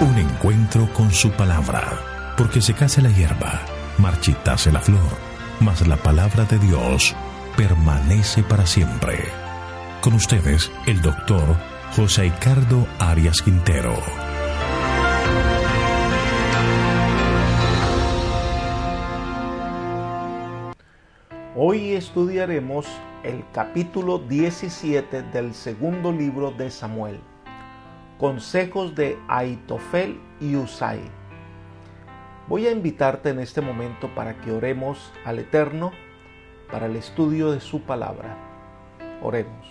Un encuentro con su palabra, porque secase la hierba, marchitase la flor, mas la palabra de Dios permanece para siempre. Con ustedes, el doctor José Ricardo Arias Quintero. Hoy estudiaremos el capítulo 17 del segundo libro de Samuel. Consejos de Ahitofel y Husai. Voy a invitarte en este momento para que oremos al Eterno para el estudio de su palabra. Oremos.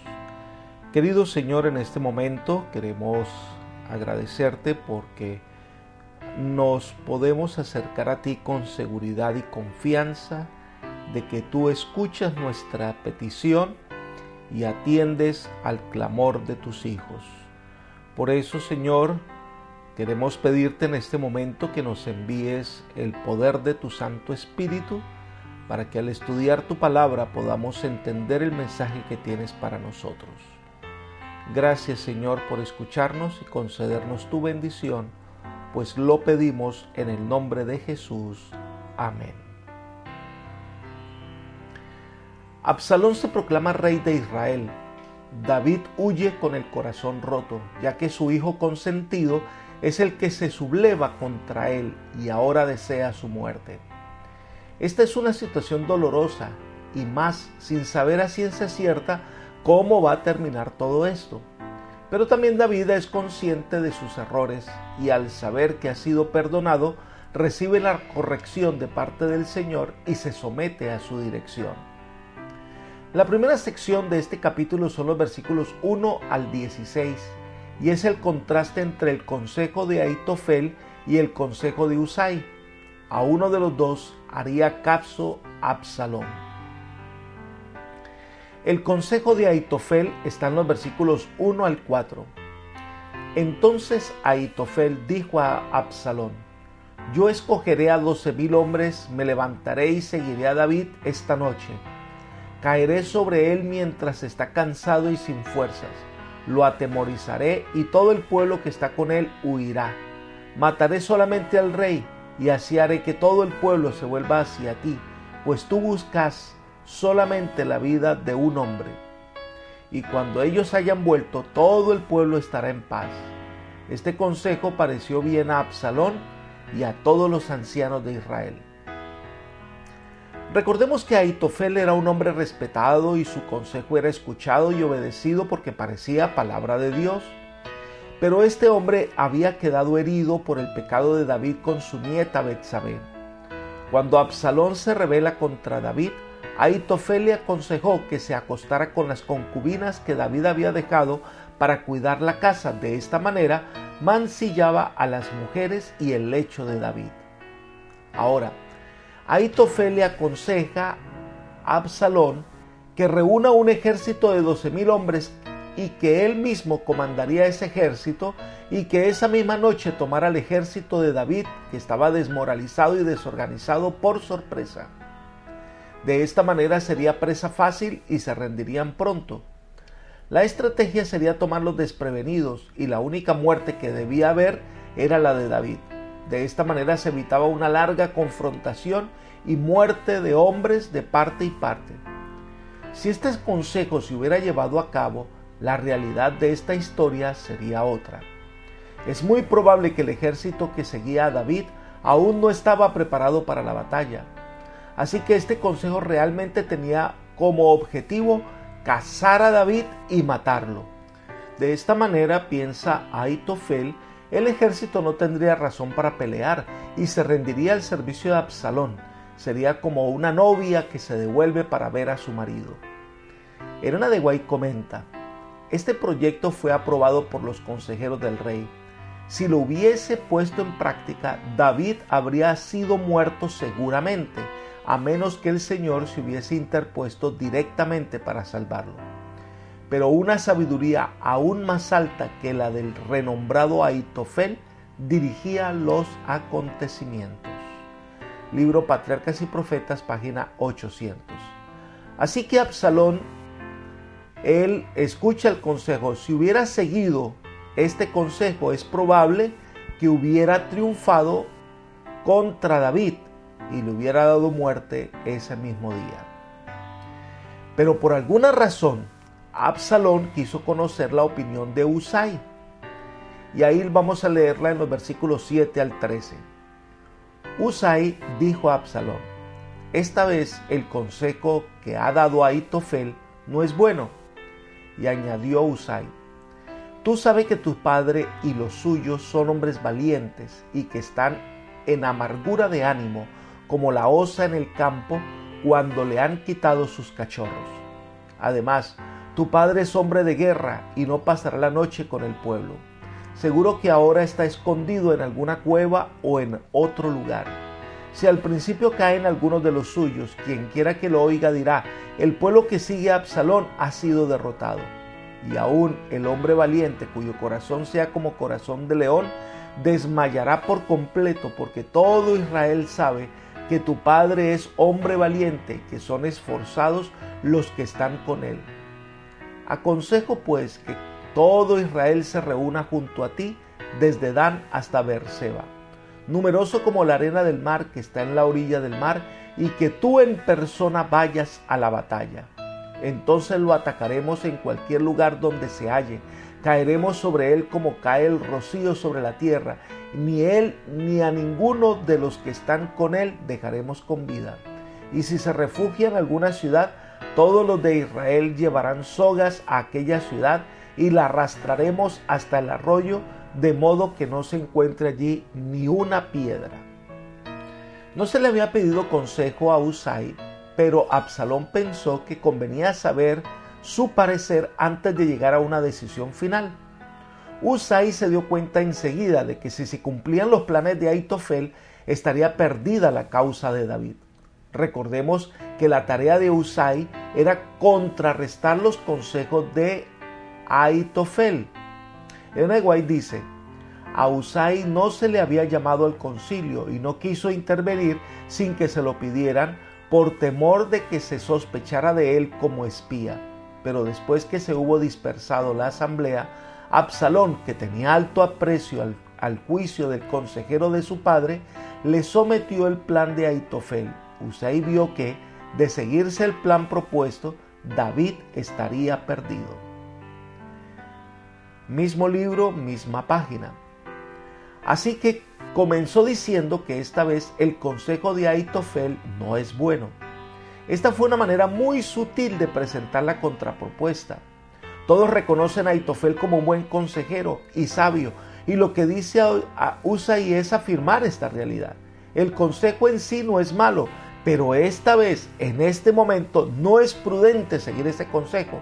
Querido Señor, en este momento queremos agradecerte porque nos podemos acercar a ti con seguridad y confianza de que tú escuchas nuestra petición y atiendes al clamor de tus hijos. Por eso, Señor, queremos pedirte en este momento que nos envíes el poder de tu Santo Espíritu para que al estudiar tu palabra podamos entender el mensaje que tienes para nosotros. Gracias, Señor, por escucharnos y concedernos tu bendición, pues lo pedimos en el nombre de Jesús. Amén. Absalón se proclama rey de Israel. David huye con el corazón roto, ya que su hijo consentido es el que se subleva contra él y ahora desea su muerte. Esta es una situación dolorosa y más sin saber a ciencia cierta cómo va a terminar todo esto. Pero también David es consciente de sus errores y al saber que ha sido perdonado, recibe la corrección de parte del Señor y se somete a su dirección. La primera sección de este capítulo son los versículos 1 al 16 y es el contraste entre el consejo de Ahitofel y el consejo de Husai. A uno de los dos haría caso Absalón. El consejo de Ahitofel está en los versículos 1 al 4. Entonces Ahitofel dijo a Absalón: yo escogeré a 12,000 hombres, me levantaré y seguiré a David esta noche. Caeré sobre él mientras está cansado y sin fuerzas. Lo atemorizaré y todo el pueblo que está con él huirá. Mataré solamente al rey y así haré que todo el pueblo se vuelva hacia ti, pues tú buscas solamente la vida de un hombre. Y cuando ellos hayan vuelto, todo el pueblo estará en paz. Este consejo pareció bien a Absalón y a todos los ancianos de Israel. Recordemos que Ahitofel era un hombre respetado y su consejo era escuchado y obedecido porque parecía palabra de Dios. Pero este hombre había quedado herido por el pecado de David con su nieta Betsabé. Cuando Absalón se rebela contra David, Ahitofel le aconsejó que se acostara con las concubinas que David había dejado para cuidar la casa. De esta manera mancillaba a las mujeres y el lecho de David. Ahora, Ahitofel le aconseja a Absalón que reúna un ejército de 12,000 hombres y que él mismo comandaría ese ejército y que esa misma noche tomara el ejército de David, que estaba desmoralizado y desorganizado, por sorpresa. De esta manera sería presa fácil y se rendirían pronto. La estrategia sería tomarlos desprevenidos y la única muerte que debía haber era la de David. De esta manera se evitaba una larga confrontación y muerte de hombres de parte y parte. Si este consejo se hubiera llevado a cabo, la realidad de esta historia sería otra. Es muy probable que el ejército que seguía a David aún no estaba preparado para la batalla. Así que este consejo realmente tenía como objetivo cazar a David y matarlo. De esta manera, piensa Ahitofel, el ejército no tendría razón para pelear y se rendiría al servicio de Absalón. Sería como una novia que se devuelve para ver a su marido. Elena de Guay comenta: este proyecto fue aprobado por los consejeros del rey. Si lo hubiese puesto en práctica, David habría sido muerto seguramente, a menos que el Señor se hubiese interpuesto directamente para salvarlo. Pero una sabiduría aún más alta que la del renombrado Ahitofel dirigía los acontecimientos. Libro Patriarcas y Profetas, página 800. Así que Absalón, él escucha el consejo. Si hubiera seguido este consejo, es probable que hubiera triunfado contra David y le hubiera dado muerte ese mismo día. Pero por alguna razón, Absalón quiso conocer la opinión de Husai. Y ahí vamos a leerla en los versículos 7 al 13. Husai dijo a Absalón: esta vez el consejo que ha dado Ahitofel no es bueno. Y añadió Husai: tú sabes que tu padre y los suyos son hombres valientes y que están en amargura de ánimo como la osa en el campo cuando le han quitado sus cachorros. Además, tu padre es hombre de guerra y no pasará la noche con el pueblo. Seguro que ahora está escondido en alguna cueva o en otro lugar. Si al principio caen algunos de los suyos, quien quiera que lo oiga dirá: el pueblo que sigue a Absalón ha sido derrotado. Y aún el hombre valiente, cuyo corazón sea como corazón de león, desmayará por completo, porque todo Israel sabe que tu padre es hombre valiente, que son esforzados los que están con él. Aconsejo pues que todo Israel se reúna junto a ti, desde Dan hasta Beerseba, numeroso como la arena del mar que está en la orilla del mar, y que tú en persona vayas a la batalla. Entonces lo atacaremos en cualquier lugar donde se halle, caeremos sobre él como cae el rocío sobre la tierra, ni él ni a ninguno de los que están con él dejaremos con vida. Y si se refugia en alguna ciudad, todos los de Israel llevarán sogas a aquella ciudad y la arrastraremos hasta el arroyo, de modo que no se encuentre allí ni una piedra. No se le había pedido consejo a Husai, pero Absalón pensó que convenía saber su parecer antes de llegar a una decisión final. Husai se dio cuenta enseguida de que si se cumplían los planes de Ahitofel, estaría perdida la causa de David. Recordemos que la tarea de Husai era contrarrestar los consejos de Ahitofel. Ellen White dice: a Husai no se le había llamado al concilio y no quiso intervenir sin que se lo pidieran, por temor de que se sospechara de él como espía. Pero después que se hubo dispersado la asamblea, Absalón, que tenía alto aprecio al juicio del consejero de su padre, le sometió el plan de Ahitofel. Husai vio que, de seguirse el plan propuesto, David estaría perdido. Mismo libro, misma página. Así que comenzó diciendo que esta vez el consejo de Ahitofel no es bueno. Esta fue una manera muy sutil de presentar la contrapropuesta. Todos reconocen a Ahitofel como un buen consejero y sabio, y lo que dice a Husai es afirmar esta realidad. El consejo en sí no es malo, pero esta vez, en este momento, no es prudente seguir ese consejo.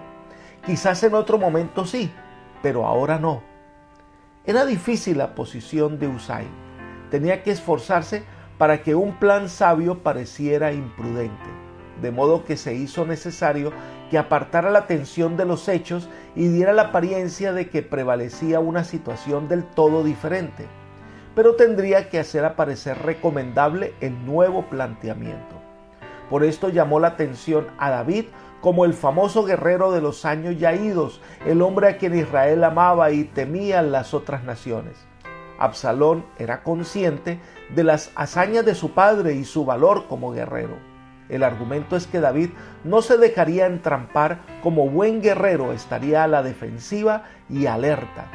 Quizás en otro momento sí, pero ahora no. Era difícil la posición de Husai. Tenía que esforzarse para que un plan sabio pareciera imprudente, de modo que se hizo necesario que apartara la atención de los hechos y diera la apariencia de que prevalecía una situación del todo diferente, pero tendría que hacer aparecer recomendable el nuevo planteamiento. Por esto llamó la atención a David como el famoso guerrero de los años ya idos, el hombre a quien Israel amaba y temían las otras naciones. Absalón era consciente de las hazañas de su padre y su valor como guerrero. El argumento es que David no se dejaría entrampar, como buen guerrero estaría a la defensiva y alerta,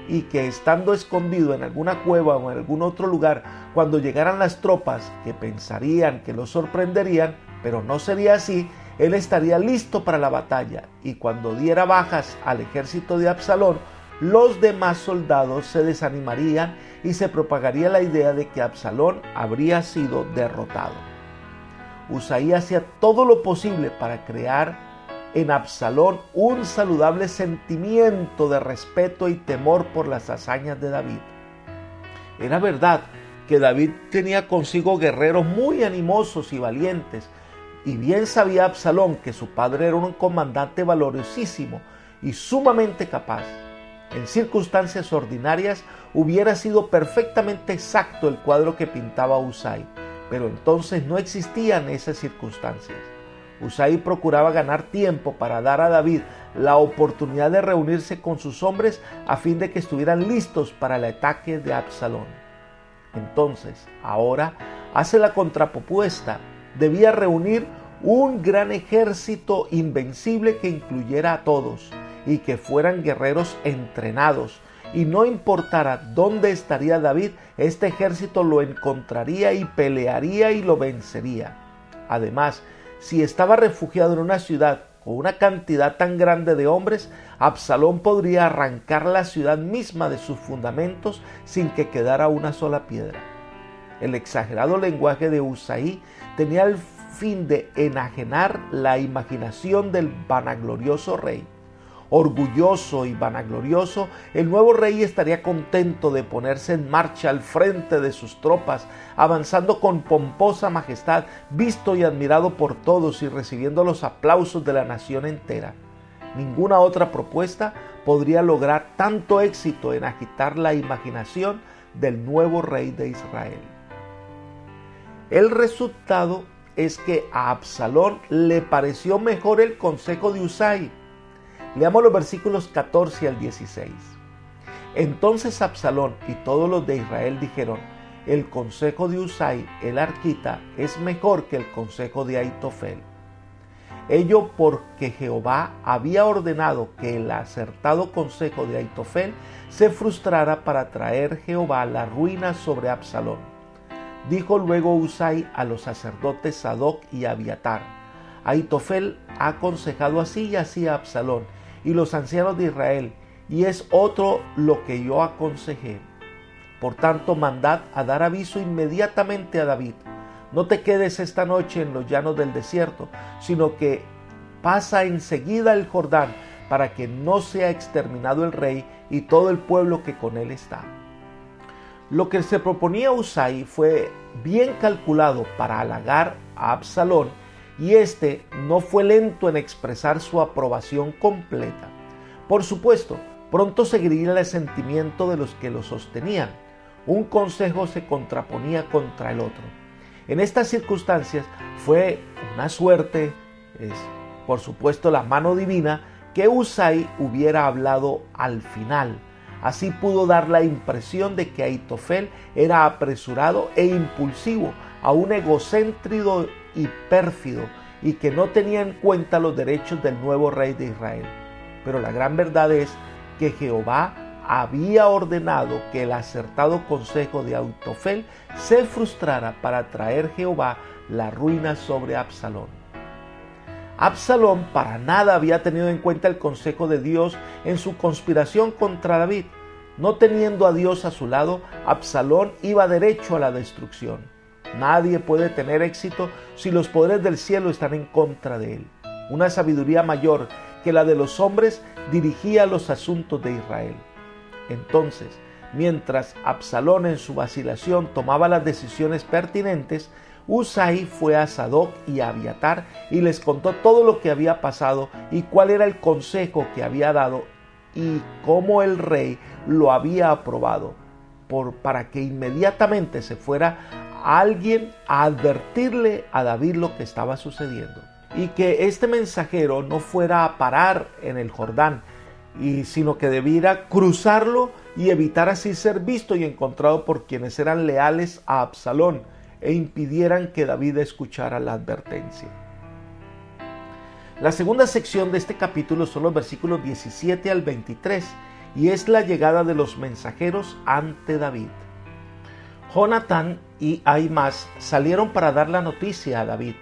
y que estando escondido en alguna cueva o en algún otro lugar, cuando llegaran las tropas que pensarían que lo sorprenderían, pero no sería así, él estaría listo para la batalla, y cuando diera bajas al ejército de Absalón, los demás soldados se desanimarían y se propagaría la idea de que Absalón habría sido derrotado. Husai hacía todo lo posible para crear en Absalón un saludable sentimiento de respeto y temor por las hazañas de David. Era verdad que David tenía consigo guerreros muy animosos y valientes, y bien sabía Absalón que su padre era un comandante valiosísimo y sumamente capaz. En circunstancias ordinarias hubiera sido perfectamente exacto el cuadro que pintaba Husai, pero entonces no existían esas circunstancias. Husai procuraba ganar tiempo para dar a David la oportunidad de reunirse con sus hombres a fin de que estuvieran listos para el ataque de Absalón. Entonces, ahora hace la contrapropuesta. Debía reunir un gran ejército invencible que incluyera a todos y que fueran guerreros entrenados. Y no importara dónde estaría David, este ejército lo encontraría y pelearía y lo vencería. Además, si estaba refugiado en una ciudad con una cantidad tan grande de hombres, Absalón podría arrancar la ciudad misma de sus fundamentos sin que quedara una sola piedra. El exagerado lenguaje de Husai tenía el fin de enajenar la imaginación del vanaglorioso rey. Orgulloso y vanaglorioso, el nuevo rey estaría contento de ponerse en marcha al frente de sus tropas, avanzando con pomposa majestad, visto y admirado por todos y recibiendo los aplausos de la nación entera. Ninguna otra propuesta podría lograr tanto éxito en agitar la imaginación del nuevo rey de Israel. El resultado es que a Absalón le pareció mejor el consejo de Husai. Leamos los versículos 14 al 16. Entonces Absalón y todos los de Israel dijeron: el consejo de Husai, el arquita, es mejor que el consejo de Ahitofel. Ello porque Jehová había ordenado que el acertado consejo de Ahitofel se frustrara para traer Jehová la ruina sobre Absalón. Dijo luego Husai a los sacerdotes Sadoc y Abiatar: Ahitofel ha aconsejado así y así a Absalón y los ancianos de Israel, y es otro lo que yo aconsejé. Por tanto, mandad a dar aviso inmediatamente a David: no te quedes esta noche en los llanos del desierto, sino que pasa enseguida el Jordán, para que no sea exterminado el rey y todo el pueblo que con él está. Lo que se proponía Husai fue bien calculado para halagar a Absalón, y éste no fue lento en expresar su aprobación completa. Por supuesto, pronto seguiría el sentimiento de los que lo sostenían. Un consejo se contraponía contra el otro. En estas circunstancias fue una suerte, por supuesto la mano divina, que Husai hubiera hablado al final. Así pudo dar la impresión de que Ahitofel era apresurado e impulsivo, aún egocéntrico y pérfido, y que no tenía en cuenta los derechos del nuevo rey de Israel. Pero la gran verdad es que Jehová había ordenado que el acertado consejo de Ahitofel se frustrara para traer Jehová la ruina sobre Absalón. Absalón para nada había tenido en cuenta el consejo de Dios en su conspiración contra David. No teniendo a Dios a su lado, Absalón iba derecho a la destrucción. Nadie puede tener éxito si los poderes del cielo están en contra de él. Una sabiduría mayor que la de los hombres dirigía los asuntos de Israel. Entonces, mientras Absalón en su vacilación tomaba las decisiones pertinentes, Husai fue a Sadoc y a Abiatar y les contó todo lo que había pasado y cuál era el consejo que había dado y cómo el rey lo había aprobado, para que inmediatamente se fuera alguien a advertirle a David lo que estaba sucediendo, y que este mensajero no fuera a parar en el Jordán, sino que debiera cruzarlo y evitar así ser visto y encontrado por quienes eran leales a Absalón e impidieran que David escuchara la advertencia. La segunda sección de este capítulo son los versículos 17 al 23 y es la llegada de los mensajeros ante David. Jonatán y Ahimaas salieron para dar la noticia a David,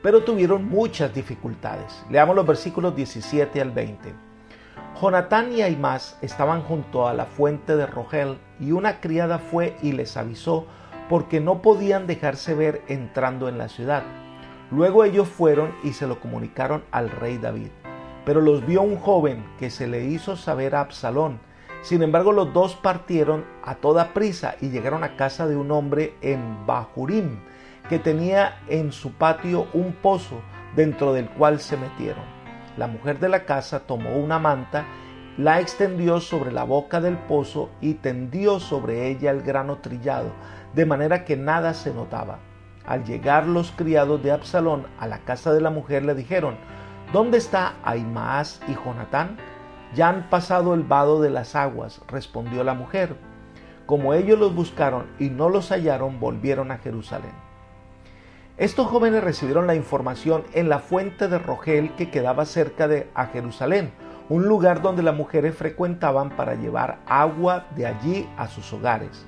pero tuvieron muchas dificultades. Leamos los versículos 17 al 20. Jonatán y Ahimaas estaban junto a la fuente de Rogel, y una criada fue y les avisó, porque no podían dejarse ver entrando en la ciudad. Luego ellos fueron y se lo comunicaron al rey David, pero los vio un joven que se le hizo saber a Absalón. Sin embargo, los dos partieron a toda prisa y llegaron a casa de un hombre en Bahurim, que tenía en su patio un pozo, dentro del cual se metieron. La mujer de la casa tomó una manta, la extendió sobre la boca del pozo y tendió sobre ella el grano trillado, de manera que nada se notaba. Al llegar los criados de Absalón a la casa de la mujer le dijeron: ¿Dónde está Ahimaas y Jonatán? Ya han pasado el vado de las aguas, respondió la mujer. Como ellos los buscaron y no los hallaron, volvieron a Jerusalén. Estos jóvenes recibieron la información en la fuente de Rogel, que quedaba cerca de Jerusalén, un lugar donde las mujeres frecuentaban para llevar agua de allí a sus hogares.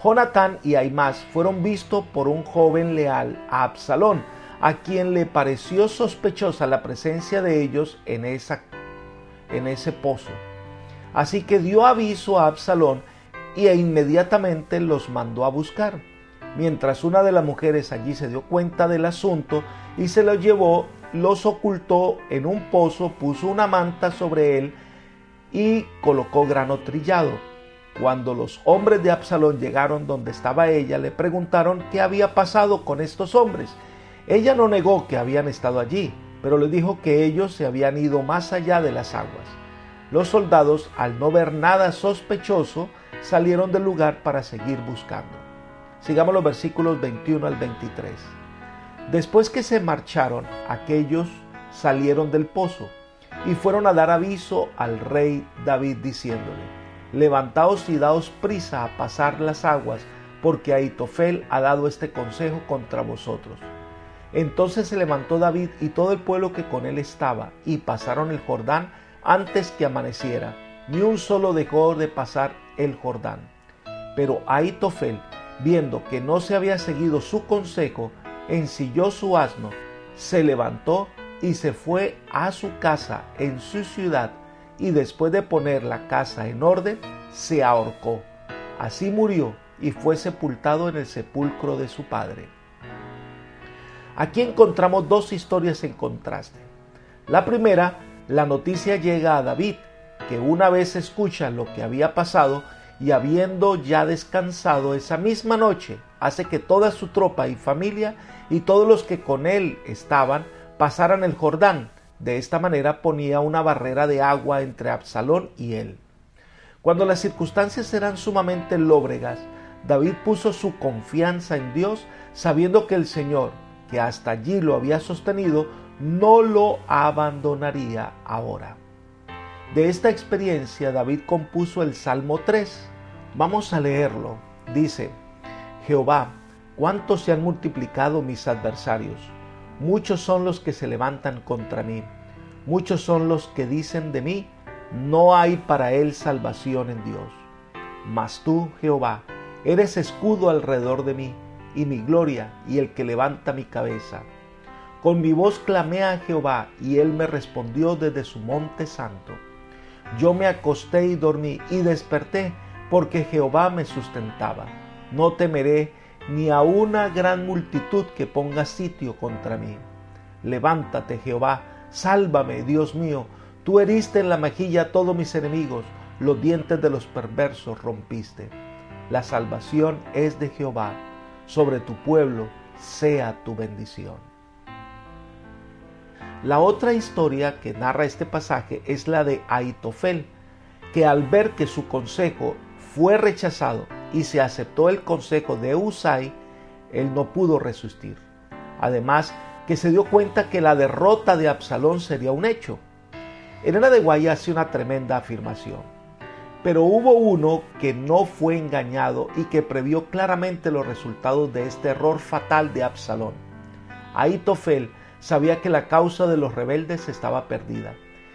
Jonatán y Ahimaas fueron vistos por un joven leal a Absalón, a quien le pareció sospechosa la presencia de ellos en ese pozo. Así que dio aviso a Absalón e inmediatamente los mandó a buscar. Mientras una de las mujeres allí se dio cuenta del asunto y se los llevó, los ocultó en un pozo, puso una manta sobre él y colocó grano trillado. Cuando los hombres de Absalón llegaron donde estaba ella, le preguntaron qué había pasado con estos hombres. Ella no negó que habían estado allí, pero le dijo que ellos se habían ido más allá de las aguas. Los soldados, al no ver nada sospechoso, salieron del lugar para seguir buscando. Sigamos los versículos 21 al 23. Después que se marcharon, aquellos salieron del pozo y fueron a dar aviso al rey David diciéndole: levantaos y daos prisa a pasar las aguas, porque Ahitofel ha dado este consejo contra vosotros. Entonces se levantó David y todo el pueblo que con él estaba, y pasaron el Jordán antes que amaneciera. Ni un solo dejó de pasar el Jordán. Pero Ahitofel, viendo que no se había seguido su consejo, ensilló su asno, se levantó y se fue a su casa en su ciudad, y después de poner la casa en orden, se ahorcó. Así murió y fue sepultado en el sepulcro de su padre. Aquí encontramos dos historias en contraste. La primera, la noticia llega a David, que una vez escucha lo que había pasado y habiendo ya descansado esa misma noche, hace que toda su tropa y familia y todos los que con él estaban pasaran el Jordán. De esta manera ponía una barrera de agua entre Absalón y él. Cuando las circunstancias eran sumamente lóbregas, David puso su confianza en Dios, sabiendo que el Señor, que hasta allí lo había sostenido, no lo abandonaría ahora. De esta experiencia, David compuso el Salmo 3. Vamos a leerlo. Dice: Jehová, cuánto se han multiplicado mis adversarios. Muchos son los que se levantan contra mí. Muchos son los que dicen de mí: no hay para él salvación en Dios. Mas tú, Jehová, eres escudo alrededor de mí, y mi gloria, y el que levanta mi cabeza. Con mi voz clamé a Jehová, y él me respondió desde su monte santo. Yo me acosté y dormí, y desperté, porque Jehová me sustentaba. No temeré ni a una gran multitud que ponga sitio contra mí. Levántate, Jehová, sálvame, Dios mío. Tú heriste en la mejilla a todos mis enemigos, los dientes de los perversos rompiste. La salvación es de Jehová, sobre tu pueblo sea tu bendición. La otra historia que narra este pasaje es la de Ahitofel, que al ver que su consejo fue rechazado y se aceptó el consejo de Husai, él no pudo resistir. Además, que se dio cuenta que la derrota de Absalón sería un hecho. Elena de White hace una tremenda afirmación. Pero hubo uno que no fue engañado y que previó claramente los resultados de este error fatal de Absalón. Ahitofel sabía que la causa de los rebeldes estaba perdida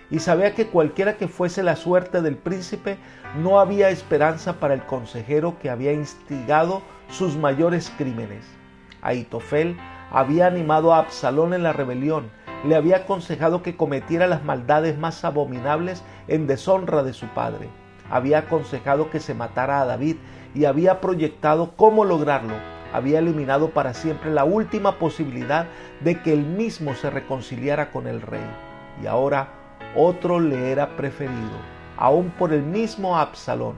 y sabía que cualquiera que fuese la suerte del príncipe, no había esperanza para el consejero que había instigado sus mayores crímenes. Ahitofel había animado a Absalón en la rebelión, le había aconsejado que cometiera las maldades más abominables en deshonra de su padre. Había aconsejado que se matara a David y había proyectado cómo lograrlo. Había eliminado para siempre la última posibilidad de que él mismo se reconciliara con el rey. Y ahora otro le era preferido, aún por el mismo Absalón.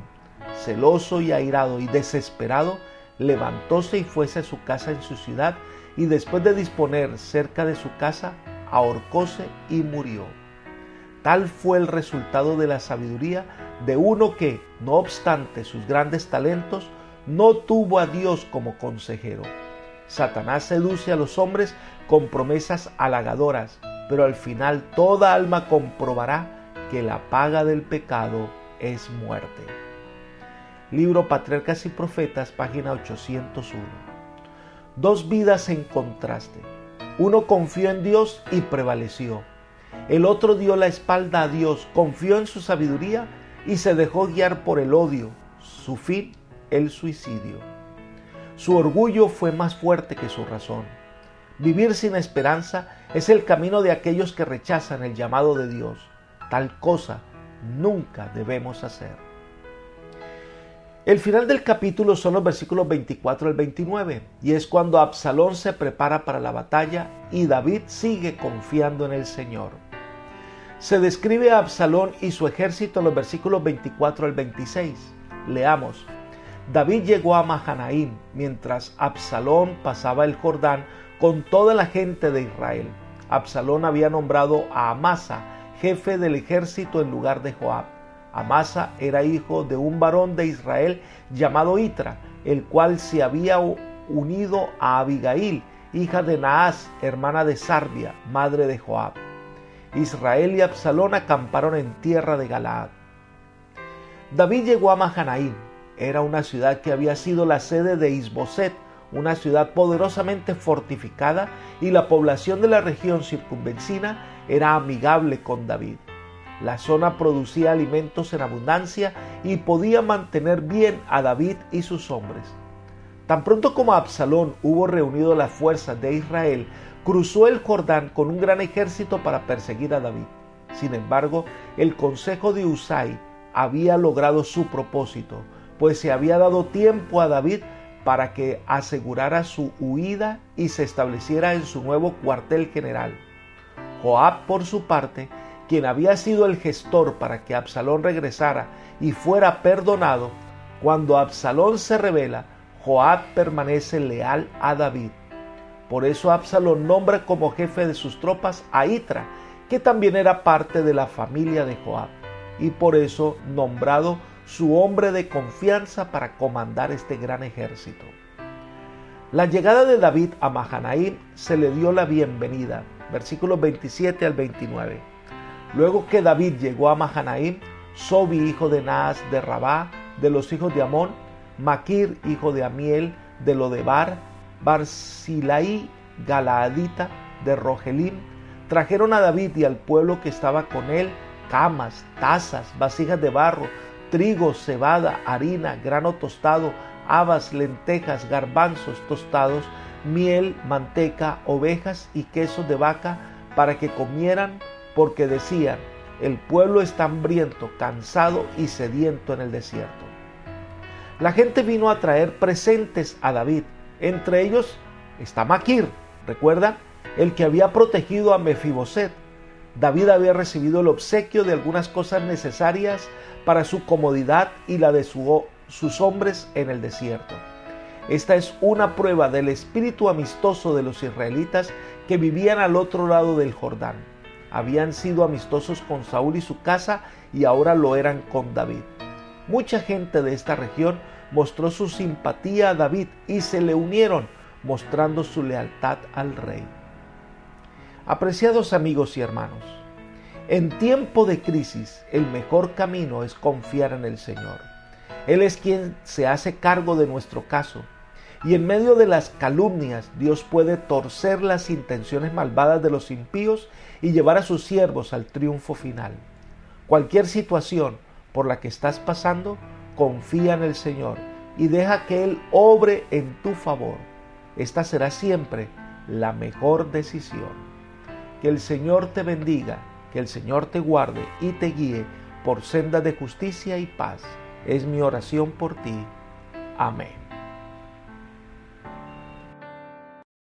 Celoso y airado y desesperado, levantóse y fuese a su casa en su ciudad, y después de disponer cerca de su casa, ahorcóse y murió. Tal fue el resultado de la sabiduría de uno que, no obstante sus grandes talentos, no tuvo a Dios como consejero. Satanás seduce a los hombres con promesas halagadoras, pero al final toda alma comprobará que la paga del pecado es muerte. Libro Patriarcas y Profetas, página 801. Dos vidas en contraste. Uno confió en Dios y prevaleció. El otro dio la espalda a Dios, confió en su sabiduría y se dejó guiar por el odio. Su fin, el suicidio. Su orgullo fue más fuerte que su razón. Vivir sin esperanza es el camino de aquellos que rechazan el llamado de Dios. Tal cosa nunca debemos hacer. El final del capítulo son los versículos 24 al 29, y es cuando Absalón se prepara para la batalla y David sigue confiando en el Señor. Se describe a Absalón y su ejército en los versículos 24 al 26. Leamos. David llegó a Mahanaim mientras Absalón pasaba el Jordán con toda la gente de Israel. Absalón había nombrado a Amasa jefe del ejército en lugar de Joab. Amasa era hijo de un varón de Israel llamado Itra, el cual se había unido a Abigail, hija de Naas, hermana de Sarbia, madre de Joab. Israel y Absalón acamparon en tierra de Galaad. David llegó a Mahanaim. Era una ciudad que había sido la sede de Isboset, una ciudad poderosamente fortificada, y la población de la región circunvecina era amigable con David. La zona producía alimentos en abundancia y podía mantener bien a David y sus hombres. Tan pronto como Absalón hubo reunido las fuerzas de Israel, cruzó el Jordán con un gran ejército para perseguir a David. Sin embargo, el consejo de Husai había logrado su propósito, pues se había dado tiempo a David para que asegurara su huida y se estableciera en su nuevo cuartel general. Joab, por su parte, quien había sido el gestor para que Absalón regresara y fuera perdonado, cuando Absalón se rebela, Joab permanece leal a David. Por eso Absalón nombra como jefe de sus tropas a Itra, que también era parte de la familia de Joab, y por eso nombrado su hombre de confianza para comandar este gran ejército. La llegada de David a Mahanaim se le dio la bienvenida, versículos 27 al 29. Luego que David llegó a Mahanaim, Sobi, hijo de Naas de Rabá, de los hijos de Amón, Maquir, hijo de Amiel, de Lodebar, Barzilai, Galaadita, de Rogelim, trajeron a David y al pueblo que estaba con él camas, tazas, vasijas de barro, trigo, cebada, harina, grano tostado, habas, lentejas, garbanzos tostados, miel, manteca, ovejas y queso de vaca para que comieran, porque decían, el pueblo está hambriento, cansado y sediento en el desierto. La gente vino a traer presentes a David. Entre ellos está Maquir, ¿recuerdan? El que había protegido a Mefiboset. David había recibido el obsequio de algunas cosas necesarias para su comodidad y la de sus hombres en el desierto. Esta es una prueba del espíritu amistoso de los israelitas que vivían al otro lado del Jordán. Habían sido amistosos con Saúl y su casa y ahora lo eran con David. Mucha gente de esta región mostró su simpatía a David y se le unieron, mostrando su lealtad al rey. Apreciados amigos y hermanos, en tiempo de crisis el mejor camino es confiar en el Señor. Él es quien se hace cargo de nuestro caso, y en medio de las calumnias Dios puede torcer las intenciones malvadas de los impíos y llevar a sus siervos al triunfo final. Cualquier situación por la que estás pasando, confía en el Señor y deja que Él obre en tu favor. Esta será siempre la mejor decisión. Que el Señor te bendiga, que el Señor te guarde y te guíe por sendas de justicia y paz. Es mi oración por ti. Amén.